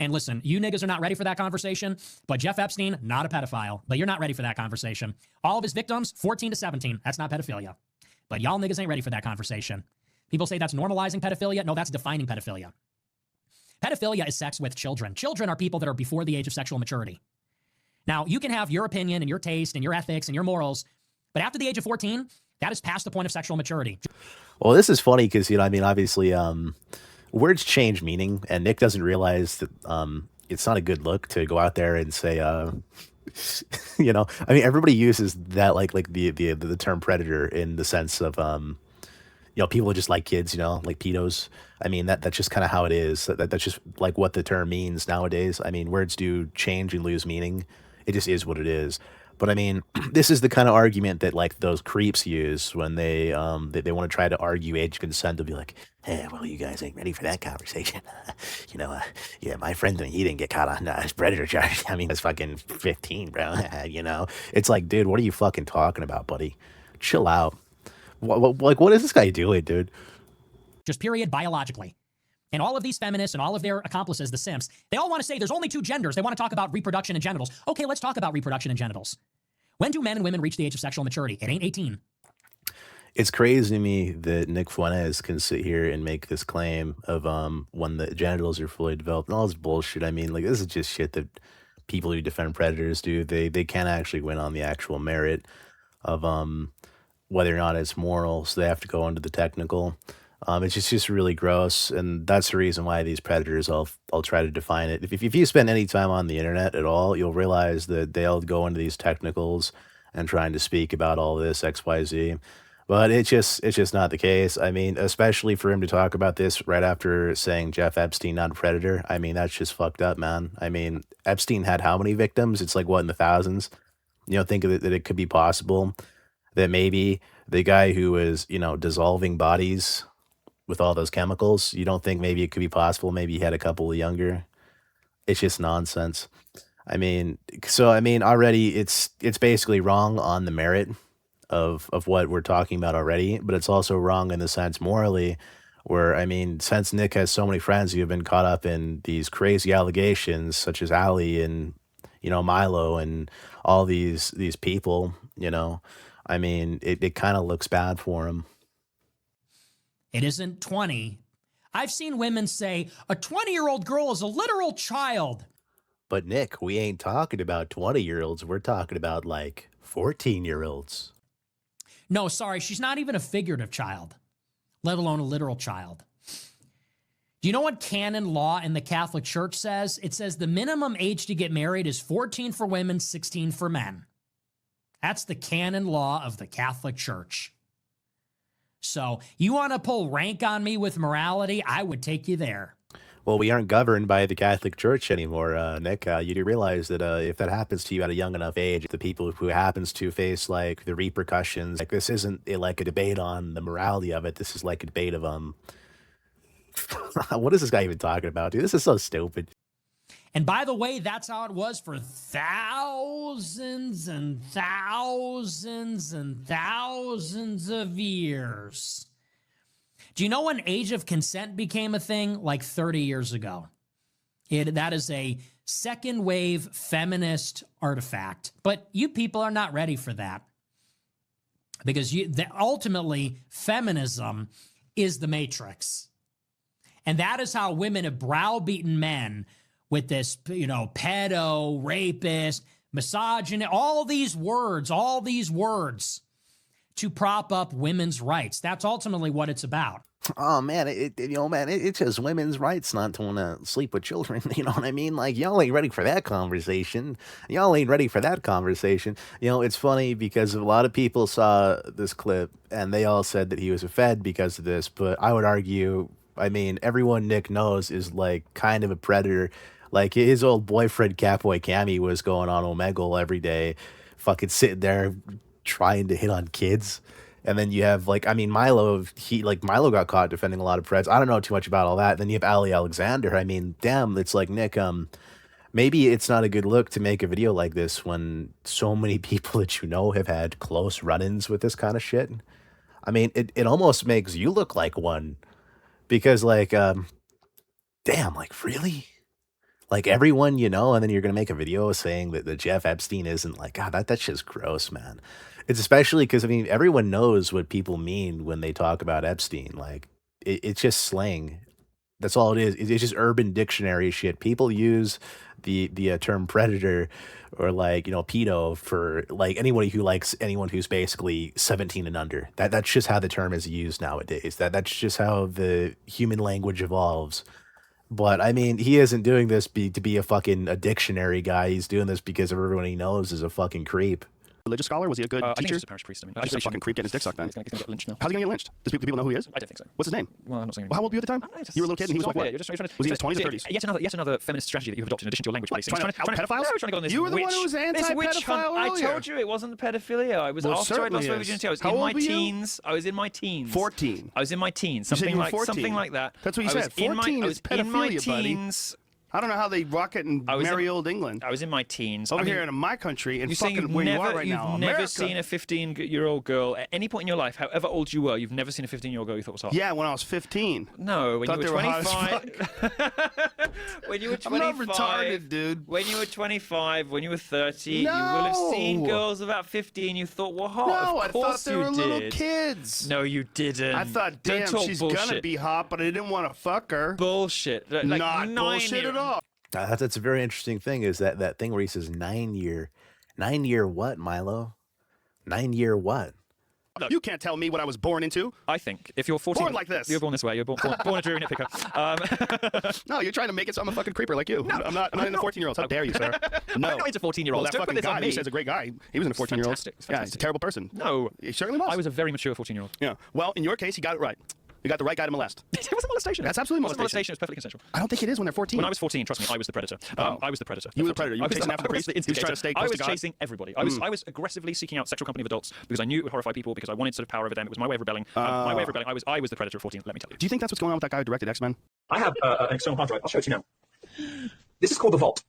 And listen, you niggas are not ready for that conversation, but Jeff Epstein, not a pedophile, but you're not ready for that conversation. All of his victims, 14 to 17. That's not pedophilia. But y'all niggas ain't ready for that conversation. People say that's normalizing pedophilia. No, that's defining pedophilia. Pedophilia is sex with children. Children are people that are before the age of sexual maturity. Now, you can have your opinion and your taste and your ethics and your morals, but after the age of 14, that is past the point of sexual maturity. Well, this is funny because, I mean, obviously, words change meaning, and Nick doesn't realize that it's not a good look to go out there and say, I mean, everybody uses that like the term predator in the sense of people are just like kids, like pedos. I mean, that's just kind of how it is. That's just like what the term means nowadays. I mean, words do change and lose meaning. It just is what it is. But I mean, this is the kind of argument that like those creeps use when they want to try to argue age consent. They'll be like, "Hey, well, you guys ain't ready for that conversation." Yeah, my friend, he didn't get caught on his predator charge. I mean, it's fucking 15, bro. It's like, dude, what are you fucking talking about, buddy? Chill out. What is this guy doing, dude? Just period, biologically. And all of these feminists and all of their accomplices, the simps, they all want to say there's only two genders. They want to talk about reproduction and genitals. Okay, let's talk about reproduction and genitals. When do men and women reach the age of sexual maturity? It ain't 18. It's crazy to me that Nick Fuentes can sit here and make this claim of when the genitals are fully developed and all this bullshit. I mean, like this is just shit that people who defend predators do. They can't actually win on the actual merit of whether or not it's moral, so they have to go into the technical. It's just really gross, and that's the reason why these predators. I'll try to define it. If you spend any time on the internet at all, you'll realize that they'll go into these technicals and trying to speak about all this X Y Z. But it's just not the case. I mean, especially for him to talk about this right after saying Jeff Epstein not a predator. I mean, that's just fucked up, man. I mean, Epstein had how many victims? It's like what in the thousands. Think of it that it could be possible that maybe the guy who was dissolving bodies with all those chemicals, you don't think maybe it could be possible? Maybe he had a couple of younger. It's just nonsense. I mean, already it's basically wrong on the merit of what we're talking about already, but it's also wrong in the sense morally, where I mean, since Nick has so many friends who have been caught up in these crazy allegations, such as Ali and Milo and all these people, I mean, it kind of looks bad for him. It isn't 20. I've seen women say a 20-year-old girl is a literal child. But Nick, we ain't talking about 20-year-olds. We're talking about like 14-year-olds. No, sorry, she's not even a figurative child, let alone a literal child. Do you know what canon law in the Catholic Church says? It says the minimum age to get married is 14 for women, 16 for men. That's the canon law of the Catholic Church. So you want to pull rank on me with morality? I would take you there. Well, we aren't governed by the Catholic Church anymore, Nick. You do realize that if that happens to you at a young enough age, the people who happens to face like the repercussions, like this isn't like a debate on the morality of it. This is like a debate of what is this guy even talking about, dude? This is so stupid. And by the way, that's how it was for thousands and thousands and thousands of years. Do you know when age of consent became a thing? Like 30 years ago. That is a second wave feminist artifact. But you people are not ready for that. Because ultimately, feminism is the matrix. And that is how women have browbeaten men with this, pedo, rapist, misogynist, all these words to prop up women's rights. That's ultimately what it's about. Oh man, it's just women's rights not to want to sleep with children. You know what I mean? Like y'all ain't ready for that conversation. Y'all ain't ready for that conversation. It's funny because a lot of people saw this clip and they all said that he was a fed because of this. But I would argue, I mean, everyone Nick knows is like kind of a predator. Like his old boyfriend Catboy Cammy was going on Omegle every day, fucking sitting there trying to hit on kids. And then you have like, I mean, Milo got caught defending a lot of preds. I don't know too much about all that. Then you have Ali Alexander. I mean, damn, it's like Nick, maybe it's not a good look to make a video like this when so many people that have had close run-ins with this kind of shit. I mean, it almost makes you look like one because like, damn, like really? Like everyone, you know, and then you're gonna make a video saying that Jeff Epstein isn't like, God, that's just gross, man. It's especially because I mean, everyone knows what people mean when they talk about Epstein. Like it's just slang. That's all it is. It's just urban dictionary shit. People use the term predator or like, you know, pedo for like anybody who likes anyone who's basically 17 and under. That's just how the term is used nowadays. That's just how the human language evolves. But I mean, he isn't doing this to be a fucking a dictionary guy. He's doing this because everyone he knows is a fucking creep. Religious scholar? Was he a good I think teacher? he's just a parish priest. I mean, He's just a fucking creep getting his dick sucked, man. He's gonna get lynched now. How's he gonna get lynched? Do people know who he is? I don't think so. What's his name? Well, I'm not saying. Well, how old were you at the time? You were a little kid and he was like what? You're just trying to, Was he in his just- 20s or is 30s? it Yet another feminist strategy that you've adopted in addition to your language What, policing. trying to out pedophiles? No, trying to go on this You were the one witch- who was this witch anti-pedophile hunt. I earlier. told you it wasn't pedophilia. I was Well, after I lost certainly my is. virginity. I was How in old my were you? teens. I was in my teens. 14. I was in my teens. You said you Something were like 14. something like that. That's what you I was said. in 14 I is was in my pedophilia, buddy. teens. I don't know how they rocket and I was merry in- old England. I was in my teens. Over I mean, here in my country, and you're saying fucking you've where never, you are right now, you've never America. seen a 15-year-old girl at any point in your life, however old you were, you've never seen a 15-year-old girl you thought was hot. Yeah, when I was 15. No, when Thought you they were were hot as 25. When you were 25. I'm not retarded, dude. When you were 25, when you were 30, you will have seen No. girls about 15 you thought were hot. No, of I thought course they you were little did. kids. No, you didn't. I thought, Don't damn, talk she's bullshit. gonna be hot, but I didn't want to fuck her. Bullshit. Like Not bullshit 9-year at all. That's a very interesting thing is that thing where he says 9 year what, Milo? 9 year what? No, you can't tell me what I was born into. I think if you're 14, Born like this. You're born this way. You're born a dreary nitpicker. No, you're trying to make it so I'm a fucking creeper like you. No, I'm not into 14-year-olds. How dare you, sir? No. I'm not into 14-year-olds. Well, that Don't put fucking this on guy me. you said's a great guy. He was into 14-year-olds. Fantastic. It's Yeah, he's a fantastic. terrible person. No, He certainly was. I was a very mature 14-year-old. Yeah. Well, in your case, you got it right. You got the right guy to molest. It wasn't molestation. That's absolutely It wasn't molestation. molestation. It was perfectly consensual. I don't think it is when they're 14. When I was 14, trust me, I was the predator. Oh. I was the predator. You were the predator. You were I was chasing after the priest? the You was trying to instigator. stay I close was to God? chasing everybody. I was aggressively seeking out sexual company of adults because I knew it would horrify people because I wanted sort of power over them. It was my way of rebelling. My way of rebelling. I was the predator at 14. Let me tell you. Do you think that's what's going on with that guy who directed X-Men? I have an external hard drive. I'll show it to you now. This is called the Vault.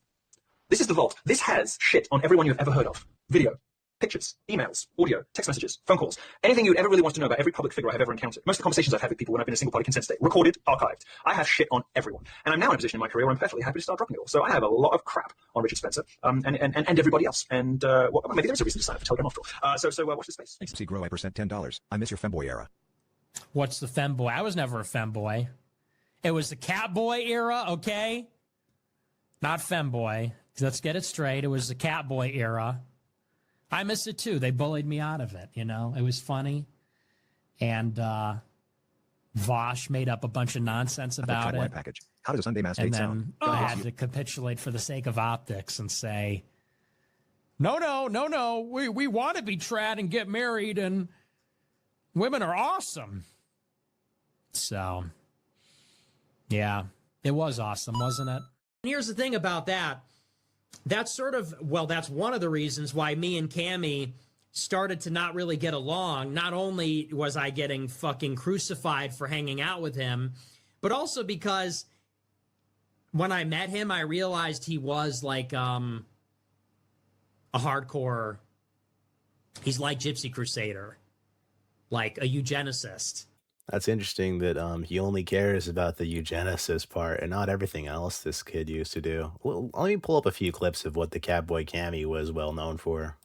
This is the Vault. This has shit on everyone you've ever heard of. Video, pictures, emails, audio, text messages, phone calls. Anything you'd ever really want to know about every public figure I've ever encountered. Most of the conversations I've had with people when I've been in a single-party consent state. Recorded, archived. I have shit on everyone. And I'm now in a position in my career where I'm perfectly happy to start dropping it all. So I have a lot of crap on Richard Spencer and everybody else. And well, maybe there's a reason to sign up for Telegram after all. So watch this space. See Grow I percent $10. I miss your femboy era. What's the femboy? I was never a femboy. It was the catboy era, okay? Not femboy. Let's get it straight. It was the catboy era. I miss it too. They bullied me out of it, you know? It was funny. And Vosh made up a bunch of nonsense about White it. package. How does a Sunday mass And date then sound? I had to capitulate for the sake of optics and say, no. We want to be trad and get married, and women are awesome. So, yeah, it was awesome, wasn't it? And here's the thing about that. That's sort of, well, that's one of the reasons why me and Cammie started to not really get along. Not only was I getting fucking crucified for hanging out with him, but also because when I met him, I realized he was like a hardcore, he's like Gypsy Crusader, like a eugenicist. That's interesting that he only cares about the eugenicist part and not everything else this kid used to do. Well, let me pull up a few clips of what the Catboy Cammie was well known for.